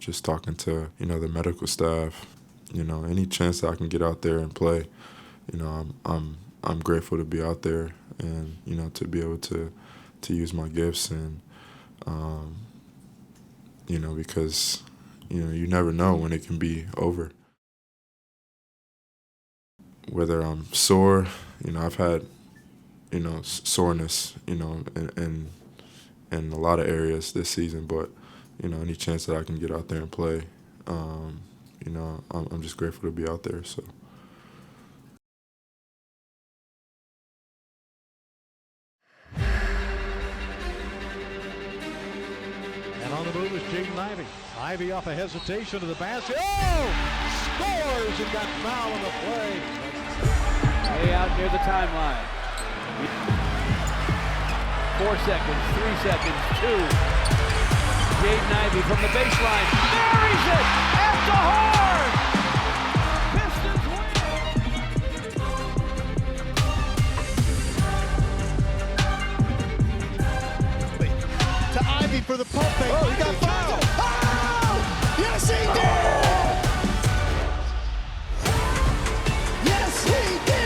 just talking to, the medical staff, any chance that I can get out there and play, I'm grateful to be out there and, to be able to use my gifts and, because, you never know when it can be over. Whether I'm sore, I've had, soreness, in a lot of areas this season, but, any chance that I can get out there and play, I'm just grateful to be out there, so. And on the move is Jaden Ivey. Ivey off a hesitation to the basket. Oh! Scores and got foul on the play. Way out near the timeline. 4 seconds, 3 seconds, 2. Jaden Ivey from the baseline. Buries it at the horn! Pistons win! To Ivey for the pump fake. Oh, he got fouled. Oh! Yes, he did! Yes, he did!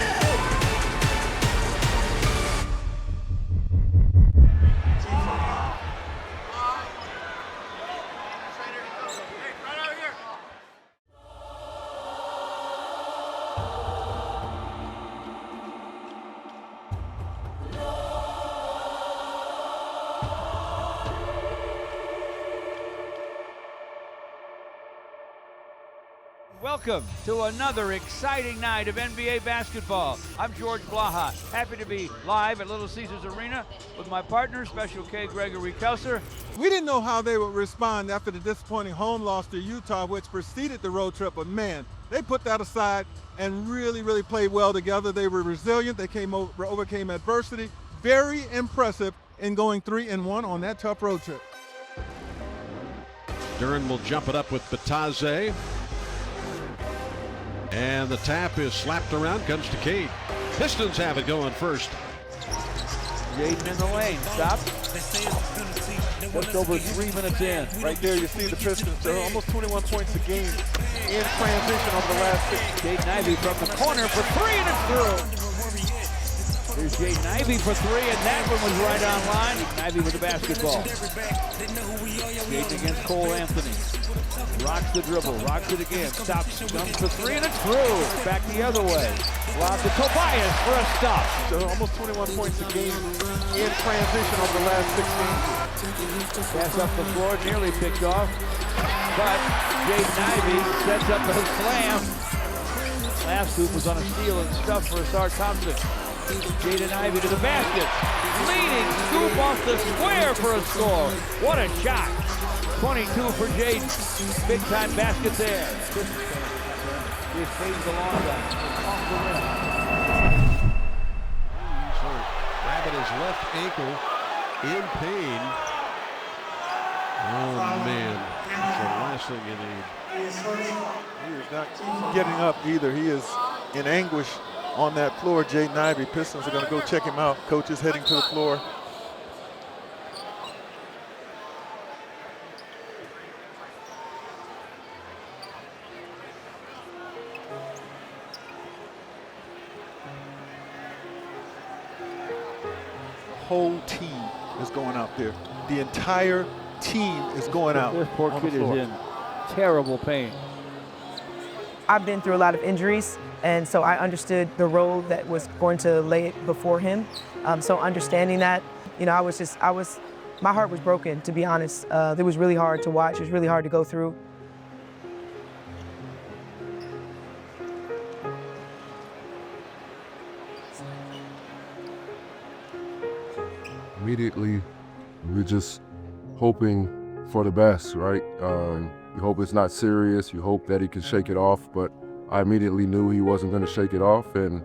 Welcome to another exciting night of NBA basketball. I'm 𝗙𝗢𝗟𝗢𝗪, happy to be live at Little Caesars Arena with my partner, Special K 𝗙𝗢𝗟𝗢𝗪𝗪𝗍𝗍𝗍𝗍. We didn't know how they would respond after the disappointing home loss to Utah, which preceded the road trip, but man, they put that aside and really played well together. They were resilient, they overcame adversity. Very impressive in going 3-1 on that tough road trip. Duren will jump it up with 𝗙𝗢𝗟𝗍𝗍𝗍𝗍. And the tap is slapped around, comes to Cade. Pistons have it going first. Jaden in the lane, stop. Just over 3 minutes in. Right there you see the Pistons, they're almost 21 points a game in transition over the last 6. Jaden Ivey from the corner for 3 and it's through. There's Jaden Ivey for 3 and that one was right on line. Ivey with the basketball. Jaden against Cole Anthony. Rocks the dribble, rocks it again, stops, jumps for 3 and it's through. Back the other way. Lob to Tobias for a stop. So almost 21 points a game in transition over the last 6 games. Pass up the floor, nearly picked off. But Jaden Ivey sets up the slam. Last hoop was on a steal and stuff for Ausar Thompson. Jaden Ivey to the basket. Leading scoop off the square for a score. What a shot. 22 for Jaden. Big time basket there. Just fades along off the rim. He's hurt. Grabbing his left ankle in pain. Oh man, that's the last thing you need. He is not getting up either. He is in anguish on that floor. Jaden Ivey, Pistons are going to go check him out. Coach is heading to the floor. Whole team is going out there. The entire team is going out. This poor kid is in terrible pain. I've been through a lot of injuries, and so I understood the role that was going to lay before him. So understanding that, my heart was broken, to be honest. It was really hard to watch. It was really hard to go through. Immediately, we're just hoping for the best, right? You hope it's not serious. You hope that he can shake it off. But I immediately knew he wasn't going to shake it off, and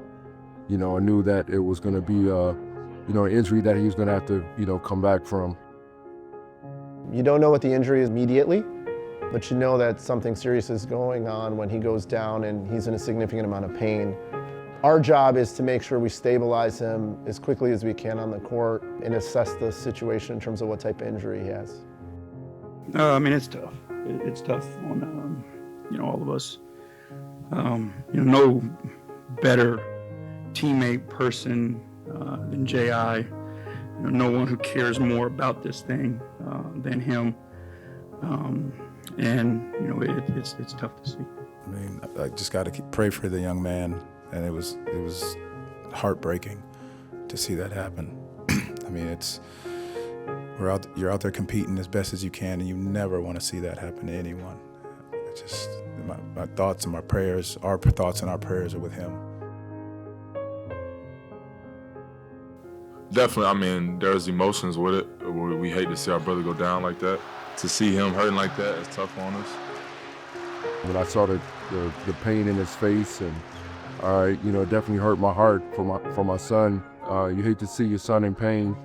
I knew that it was going to be an injury that he was going to have to come back from. You don't know what the injury is immediately, but you know that something serious is going on when he goes down and he's in a significant amount of pain. Our job is to make sure we stabilize him as quickly as we can on the court and assess the situation in terms of what type of injury he has. No, it's tough. it's tough on all of us. No better teammate person than J.I. No one who cares more about this thing than him. It's tough to see. I mean, I just got to pray for the young man, and it was heartbreaking to see that happen. I mean, you're out there competing as best as you can, and you never want to see that happen to anyone. It's just my thoughts and my prayers, our thoughts and our prayers are with him. Definitely, I mean, there's emotions with it. We hate to see our brother go down like that. To see him hurting like that is tough on us. When I saw the pain in his face, and it definitely hurt my heart for my son. You hate to see your son in pain.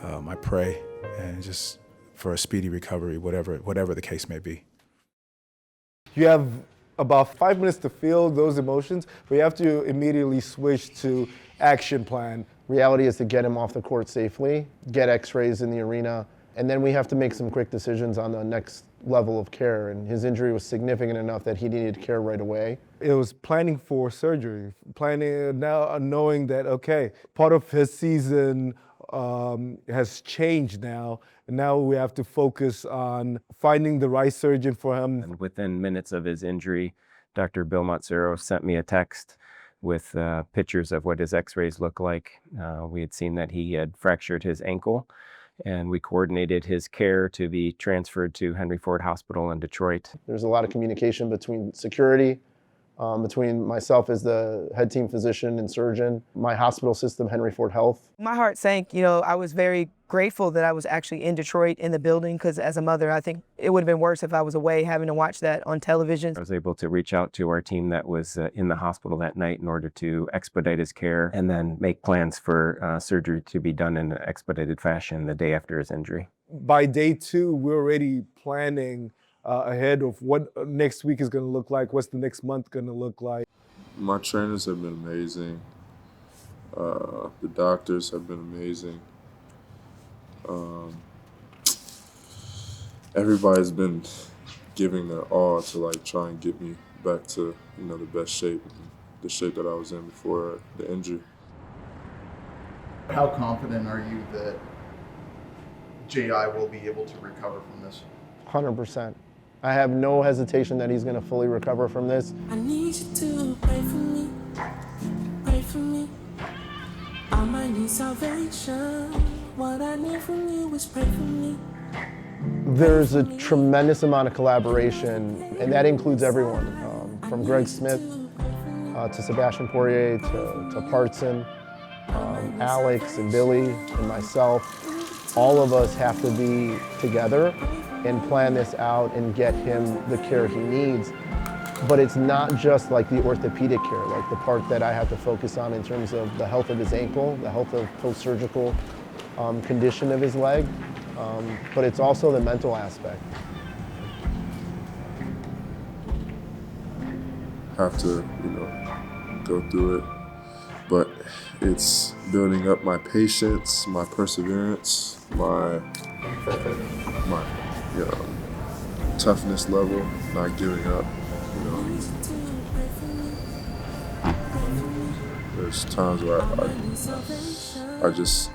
I pray and just for a speedy recovery, whatever the case may be. You have about 5 minutes to feel those emotions, but you have to immediately switch to action plan. Reality is to get him off the court safely, get x-rays in the arena, and then we have to make some quick decisions on the next level of care. And his injury was significant enough that he needed care right away. It was planning for surgery, planning now knowing that, okay, part of his season has changed now, and now we have to focus on finding the right surgeon for him. And within minutes of his injury, Dr. 𝗙𝗢𝗟𝗟𝗢𝗪 sent me a text with pictures of what his x-rays look like. We had seen that he had fractured his ankle, and we coordinated his care to be transferred to Henry Ford Hospital in Detroit. There's a lot of communication between security, between myself as the head team physician and surgeon, my hospital system, Henry Ford Health. My heart sank. I was very grateful that I was actually in Detroit in the building, because as a mother, I think it would have been worse if I was away having to watch that on television. I was able to reach out to our team that was in the hospital that night in order to expedite his care and then make plans for surgery to be done in an expedited fashion the day after his injury. By day 2, we're already planning ahead of what next week is going to look like, what's the next month going to look like. My trainers have been amazing. The doctors have been amazing. Everybody's been giving their all to try and get me back to the best shape, the shape that I was in before the injury. How confident are you that J.I. will be able to recover from this? 100%. I have no hesitation that he's going to fully recover from this. I need you to pray for me, pray for me. I might need salvation. What I need from you is pray for me. There's a tremendous amount of collaboration, and that includes everyone, from Greg Smith to Sebastian Poirier to Parson, Alex and Billy and myself. All of us have to be together and plan this out and get him the care he needs. But it's not just like the orthopedic care, like the part that I have to focus on in terms of the health of his ankle, the health of post-surgical condition of his leg, but it's also the mental aspect. Have to, go through it, but it's building up my patience, my perseverance, my toughness level, not giving up. There's times where I just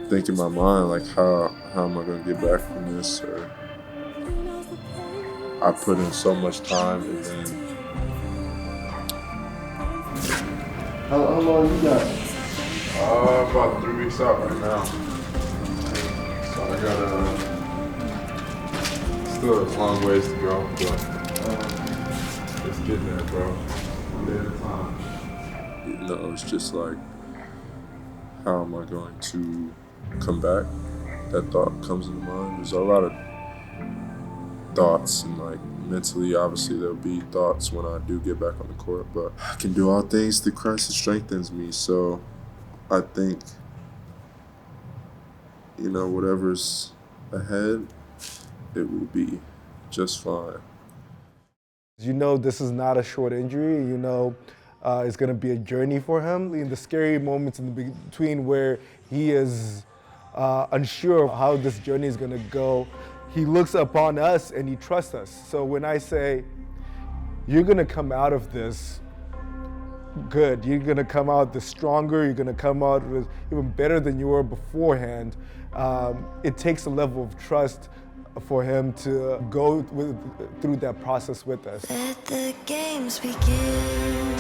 think in my mind, how am I going to get back from this? Or I put in so much time, and then How long you got? about 3 weeks out right now. So I got still a long ways to go, but it's getting there, bro. One day at a time. It's just how am I going to come back? That thought comes into mind. There's a lot of thoughts, and mentally, obviously, there'll be thoughts when I do get back on the court, but I can do all things through Christ that strengthens me. So I think, whatever's ahead, it will be just fine. This is not a short injury. It's going to be a journey for him. In the scary moments in the between where he is unsure of how this journey is going to go, he looks upon us and he trusts us. So when I say, you're gonna come out of this good, you're gonna come out the stronger, you're gonna come out with even better than you were beforehand, it takes a level of trust for him to go through that process with us. Let the games begin.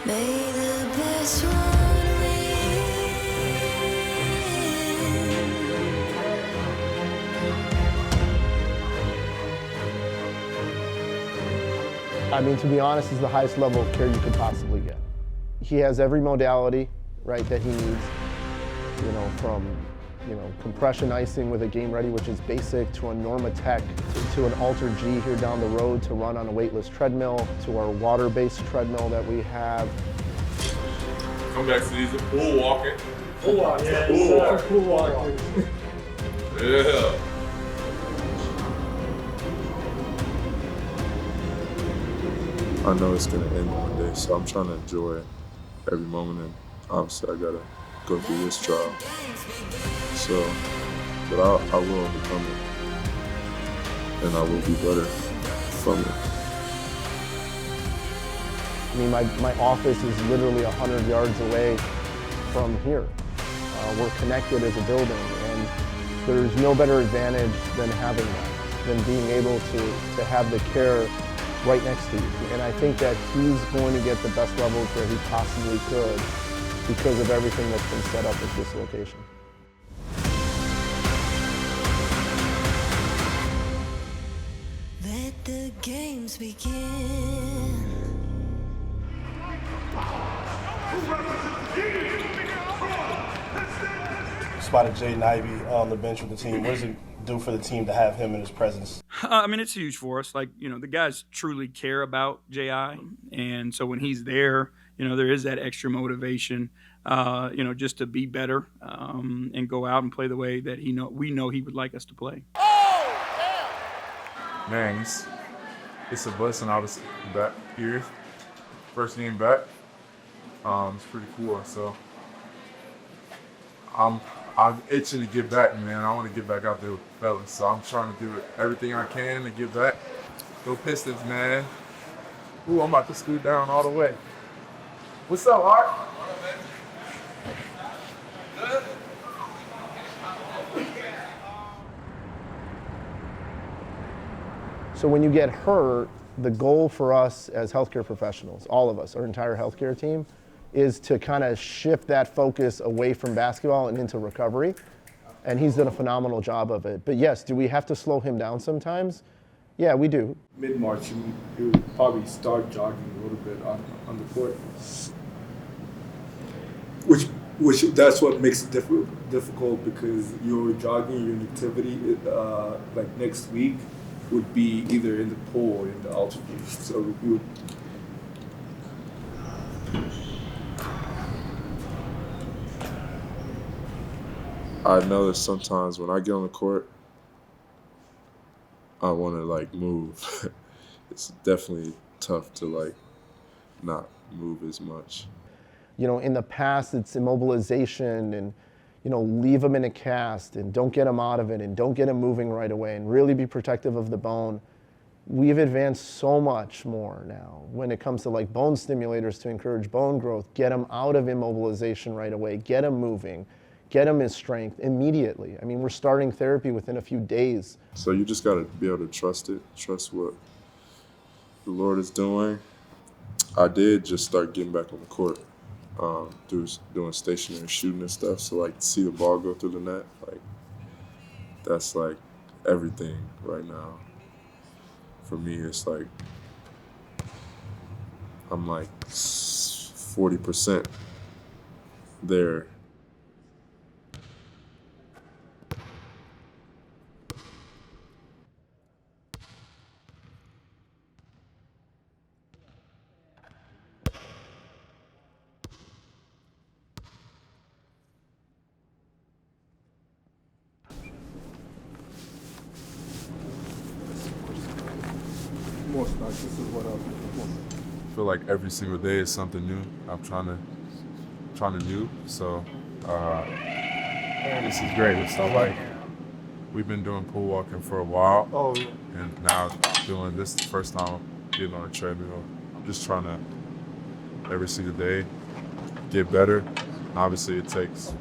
May the best one win. I mean, to be honest, is the highest level of care you could possibly get. He has every modality, right, that he needs, you know, from, you know, compression icing with a game ready, which is basic, to a 𝗙𝗎𝗓, to an Alter G here down the road to run on a weightless treadmill, to our water-based treadmill that we have. Come back to these pool walking. Pool walking. Yeah, pool walking. Yeah. I know it's gonna end one day, so I'm trying to enjoy every moment, and obviously I gotta go through this trial. So, but I will overcome it, and I will be better from it. I mean, my office is literally 100 yards away from here. We're connected as a building, and there's no better advantage than having that, than being able to have the care right next to you. And I think that he's going to get the best level of care he possibly could because of everything that's been set up at this location. Let the games begin. Spotted Jaden Ivey on the bench with the team. What does it do for the team to have him in his presence? I mean, it's huge for us. Like, you know, the guys truly care about J.I., and so when he's there, you know, there is that extra motivation, you know, just to be better and go out and play the way that we know he would like us to play. Man, it's a blessing I was back here. First game back. It's pretty cool. So I'm itching to get back, man. I want to get back out there with the fellas. So I'm trying to do everything I can to get back. Go Pistons, man. Ooh, I'm about to scoot down all the way. What's up, Art? Good. So when you get hurt, the goal for us as healthcare professionals, all of us, our entire healthcare team, is to kind of shift that focus away from basketball and into recovery. And he's done a phenomenal job of it. But yes, do we have to slow him down sometimes? Yeah, we do. Mid-March, he would probably start jogging a little bit on the court. Which that's what makes it difficult because your jogging, your activity, like next week, would be either in the pool or in the altitude. So we would. I know that sometimes when I get on the court, I want to like move. It's definitely tough to like not move as much. You know, in the past, it's immobilization and, you know, leave them in a cast and don't get them out of it and don't get them moving right away and really be protective of the bone. We've advanced so much more now when it comes to like bone stimulators to encourage bone growth, get them out of immobilization right away, get them moving, get them in strength immediately. I mean, we're starting therapy within a few days. So you just got to be able to trust it, trust what the Lord is doing. I did just start getting back on the court. Doing stationary shooting and stuff, so like see the ball go through the net, like that's like everything right now. For me, it's like I'm like 40% there. More starts. This is what else. feel like every single day is something new. I'm trying to do. So this is great. It's not like we've been doing pool walking for a while. Oh, yeah. And now doing this the first time getting on a treadmill. I'm just trying to every single day get better. Obviously it takes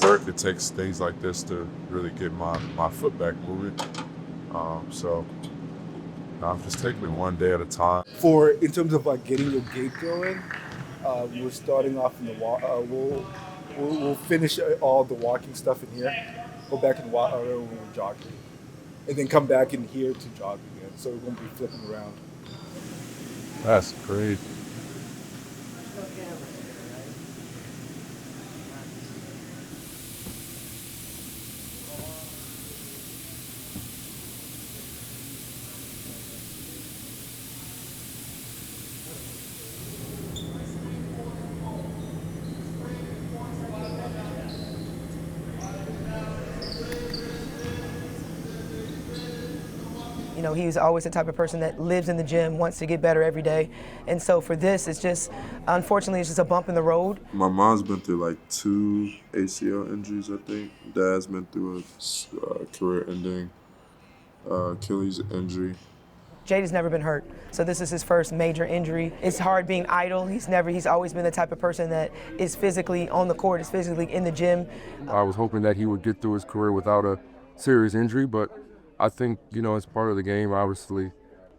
work, it takes things like this to really get my foot back moving. So I'm just taking it one day at a time. In terms of getting your gait going, we're starting off in the walk. We'll finish all the walking stuff in here, go back in the area when we're jogging, and then come back in here to jog again. So we won't be flipping around. That's great. You know, he's always the type of person that lives in the gym, wants to get better every day. And so for this, it's just, unfortunately, it's just a bump in the road. My mom's been through like 2 ACL injuries, I think. Dad's been through a career-ending Achilles injury. Jaden's never been hurt, so this is his first major injury. It's hard being idle. He's always been the type of person that is physically on the court, is physically in the gym. I was hoping that he would get through his career without a serious injury, but I think, it's part of the game, obviously.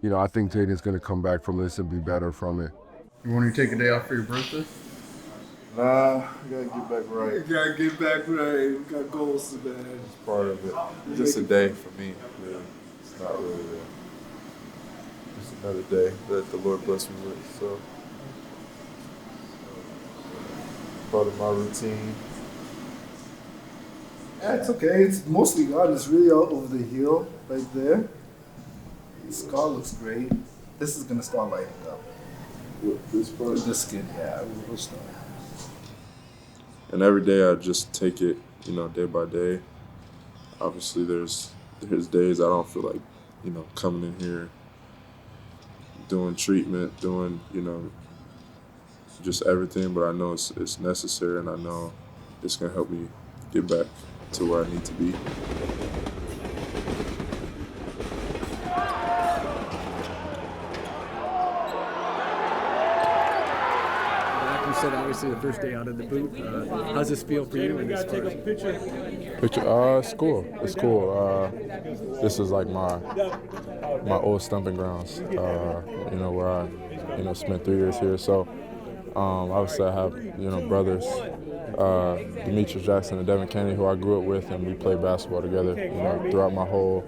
I think Jaden's going to come back from this and be better from it. You want to take a day off for your birthday? Nah, I gotta get back right. You gotta get back right. We got goals to man. It's part of it. Just a day for me, really. It's not really just another day that the Lord blessed me with, so. Part of my routine. Yeah, it's okay. It's mostly gone. It's really all over the heel right there. The scar looks great. This is gonna start lighting up. This part? The skin, yeah, we'll start. And every day I just take it, day by day. Obviously there's days I don't feel like, coming in here, doing treatment, doing, just everything, but I know it's necessary, and I know it's gonna help me get back to where I need to be. Obviously the first day out of the boot. How's this feel for you? It's cool. It's cool. This is like my old stomping grounds. Where I spent 3 years here. So obviously I have brothers, 𝗙𝗢𝗟𝗟𝗢𝗪 Jackson and Devin Kennedy, who I grew up with, and we played basketball together. Throughout my whole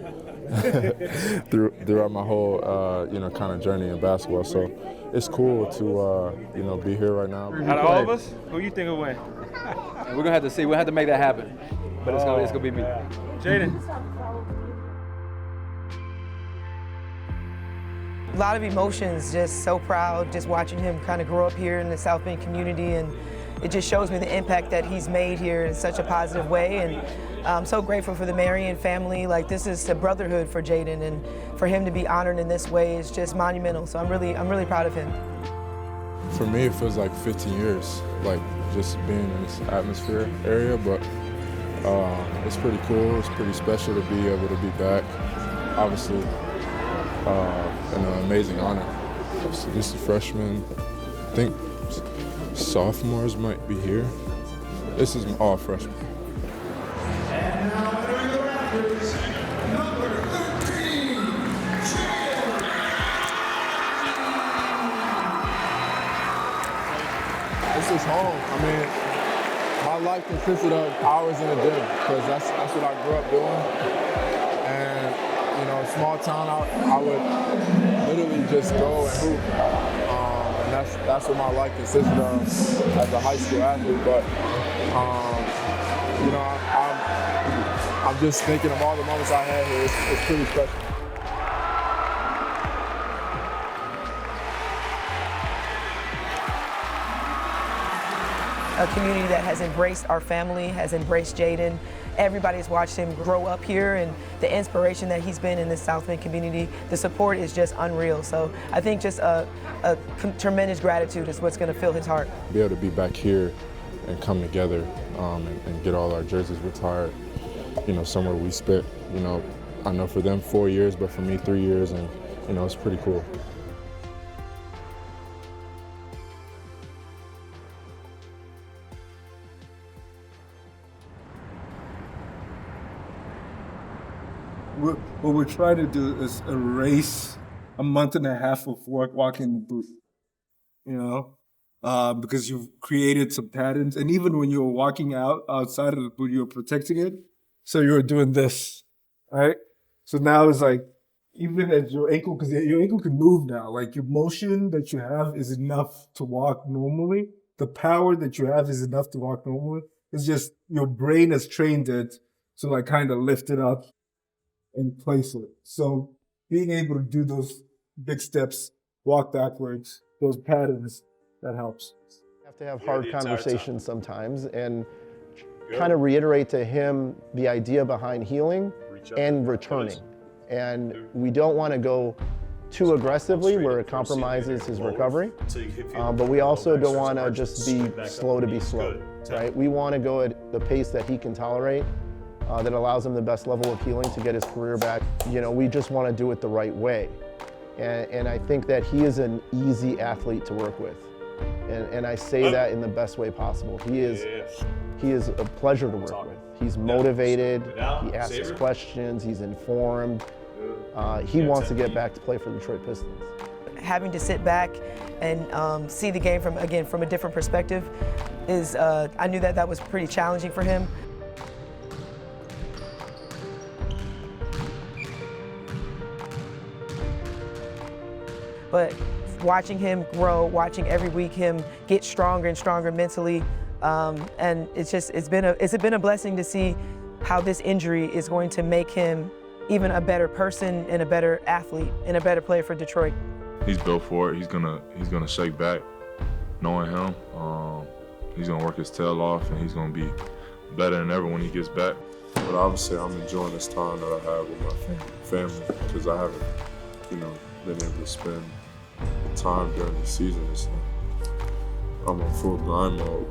kind of journey in basketball. So it's cool to be here right now. Out of all of us, who you think will win? We're gonna have to see. We'll have to make that happen. But it's gonna be me. Jaden. A lot of emotions, just so proud, just watching him kind of grow up here in the South Bend community, and it just shows me the impact that he's made here in such a positive way. And I'm so grateful for the Marion family. Like, this is a brotherhood for Jaden, and for him to be honored in this way is just monumental. So I'm really proud of him. For me, it feels like 15 years, like just being in this atmosphere area, but it's pretty cool. It's pretty special to be able to be back. Obviously, an amazing honor. So this is freshman. I think sophomores might be here. This is all freshmen. And now entering the Raptors, number 13, This is home. I mean, my life consisted of hours in the gym, because that's what I grew up doing. And small town, I would literally just go and hoop. And that's what my life consisted of as a high school athlete. But I'm just thinking of all the moments I had here. It's pretty special. A community that has embraced our family, has embraced Jaden, everybody's watched him grow up here, and the inspiration that he's been in this South Bend community, the support is just unreal. So I think just a tremendous gratitude is what's going to fill his heart. Be able to be back here and come together and get all our jerseys retired, somewhere we spent, I know for them 4 years, but for me 3 years, and it's pretty cool. What we're trying to do is erase a month and a half of work walking the booth, because you've created some patterns. And even when you were walking outside of the booth, you were protecting it. So you were doing this, right? So now it's like, even as your ankle, because your ankle can move now, like your motion that you have is enough to walk normally. The power that you have is enough to walk normally. It's just your brain has trained it to like kind of lift it up and place it. So being able to do those big steps, walk backwards, those patterns, that helps. You have to have hard conversations sometimes and kind of reiterate to him the idea behind healing and returning. And we don't want to go too aggressively where it compromises his recovery, but we also don't want to just be slow to be slow, right? We want to go at the pace that he can tolerate, that allows him the best level of healing to get his career back. We just want to do it the right way. And I think that he is an easy athlete to work with. And I say that in the best way possible. He is a pleasure to work with. He's motivated, he asks questions, he's informed. He wants to get back to play for the Detroit Pistons. Having to sit back and see the game from a different perspective is, I knew that was pretty challenging for him. But watching him grow, watching every week him get stronger and stronger mentally, and it's been a blessing to see how this injury is going to make him even a better person and a better athlete and a better player for Detroit. He's built for it. He's gonna shake back. Knowing him, he's gonna work his tail off, and he's gonna be better than ever when he gets back. But obviously, I'm enjoying this time that I have with my family because I haven't, been able to spend time during the season. It's like I'm on full grind mode.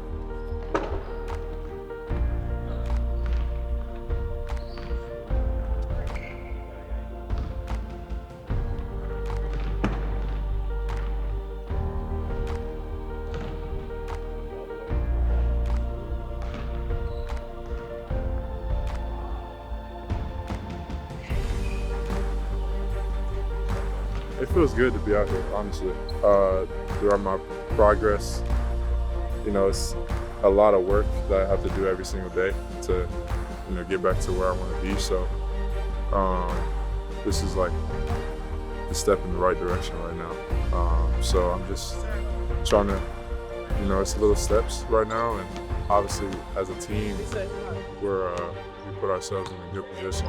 It feels good to be out here, honestly. Throughout my progress, it's a lot of work that I have to do every single day to, get back to where I want to be. So this is like a step in the right direction right now. So I'm just trying to, it's little steps right now. And obviously, as a team, we put ourselves in a good position.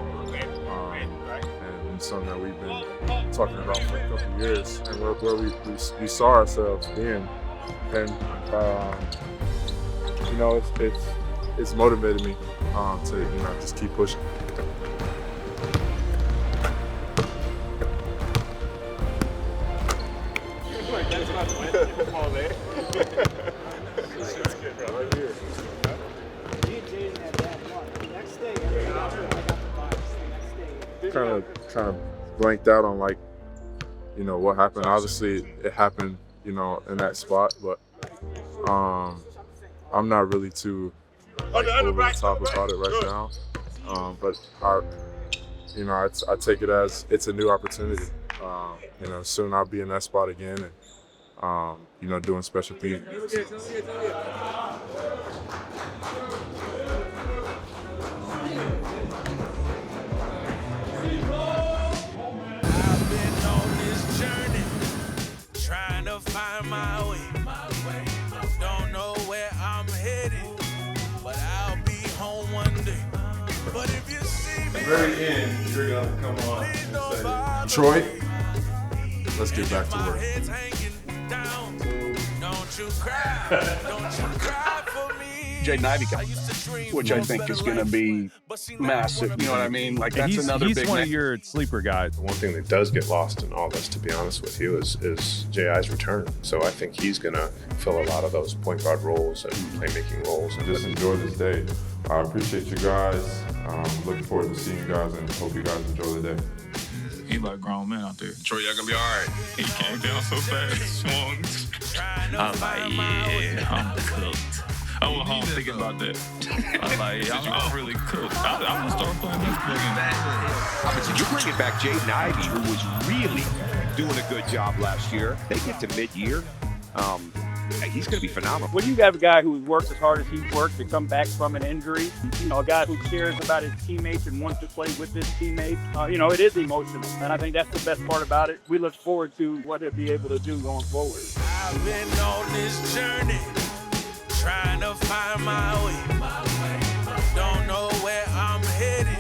And something that we've been talking about for a couple of years, and where we saw ourselves being, and it's motivated me to just keep pushing. Kind of blanked out on what happened. Obviously, it happened, in that spot, but I'm not really too over the top about it right now. But I take it as it's a new opportunity. Soon I'll be in that spot again, and doing special things. Find my way. Don't know where I'm headed, but I'll be home one day. But if you see me, at the very end, you're gonna come on and say, Detroit, let's get back to work. Don't you cry, don't you cry for me. Jaden Ivey coming back, which I think is going to be massive. You know what I mean? Like, that's another big. He's one of your sleeper guys. One thing that does get lost in all this, to be honest with you, is J.I.'s return. So I think he's going to fill a lot of those point guard roles and playmaking roles. Just enjoy this day. I appreciate you guys. Looking forward to seeing you guys and hope you guys enjoy the day. He like grown man out there. Troy, y'all gonna be all right. He came down so fast, swung. I was like, yeah, I'm cooked. I was home thinking about that. I was like, yeah, I'm really cooked. I'm gonna start playing this again. You're bringing back Jaden Ivey, who was really doing a good job last year. They get to mid-year. He's going to be phenomenal. When you have a guy who works as hard as he's worked to come back from an injury, you know, a guy who cares about his teammates and wants to play with his teammates, you know, it is emotional. And I think that's the best part about it. We look forward to what he'll be able to do going forward. I've been on this journey, trying to find my way. Don't know where I'm headed,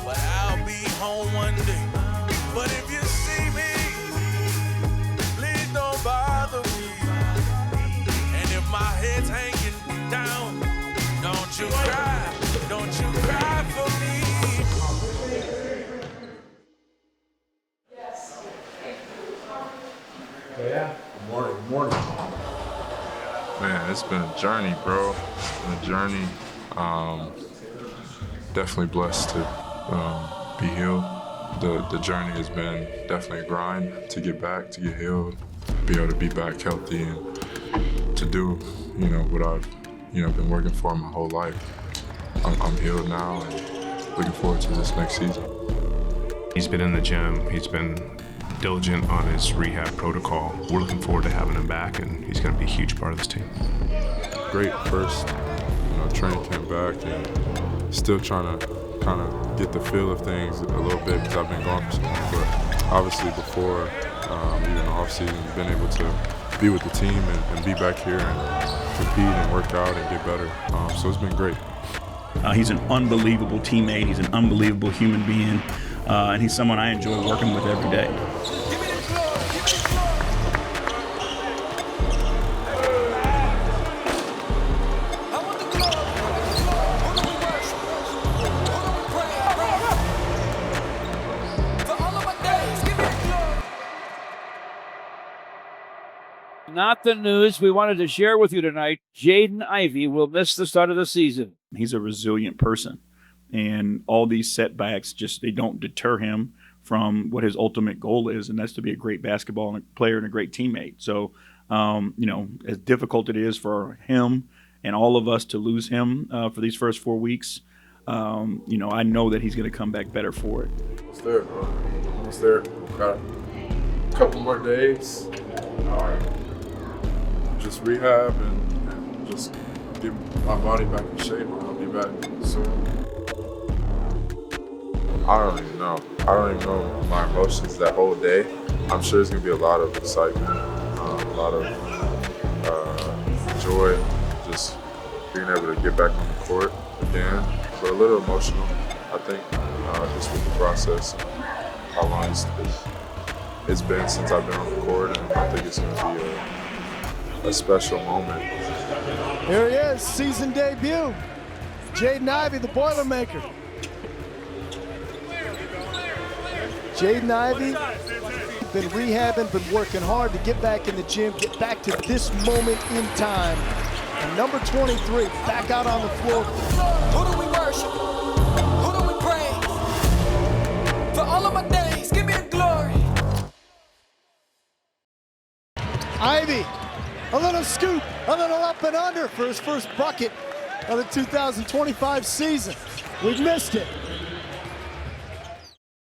but I'll be home one day. But if you see me, please don't bother me. My head's hanging down. Don't you cry for me. Yeah. Morning. Man, it's been a journey, bro. It's been a journey. Definitely blessed to be healed. The journey has been definitely a grind to get back, to get healed, be able to be back healthy and to do, you know, what I've, you know, been working for my whole life. I'm healed now and looking forward to this next season. He's been in the gym. He's been diligent on his rehab protocol. We're looking forward to having him back, and he's going to be a huge part of this team. Great first, training camp back, and still trying to kind of get the feel of things a little bit because I've been gone for so long. But obviously before, even the off season, been able to be with the team and be back here and compete and work out and get better. So it's been great. He's an unbelievable teammate. He's an unbelievable human being. And he's someone I enjoy working with every day. Not the news we wanted to share with you tonight. Jaden Ivey will miss the start of the season. He's a resilient person, and all these setbacks they don't deter him from what his ultimate goal is, and that's to be a great basketball player and a great teammate. So, as difficult it is for him and all of us to lose him for these first 4 weeks, I know that he's going to come back better for it. Almost there, bro. Almost there. Got a couple more days. Just rehab and just get my body back in shape. I'll be back soon. I don't even know. I don't even know my emotions that whole day. I'm sure there's gonna be a lot of excitement, a lot of joy, just being able to get back on the court again, but a little emotional, I think, just with the process, how long it's been since I've been on the court, and I think it's gonna be a special moment. Here he is, season debut. Jaden Ivey, the Boilermaker. Jaden Ivey, been rehabbing, been working hard to get back in the gym, get back to this moment in time. And number 23, back out on the floor. Who do we worship? Who do we praise? For all of my days, give me the glory. Ivey, a little scoop, a little up and under for his first bucket of the 2025 season. We've missed it.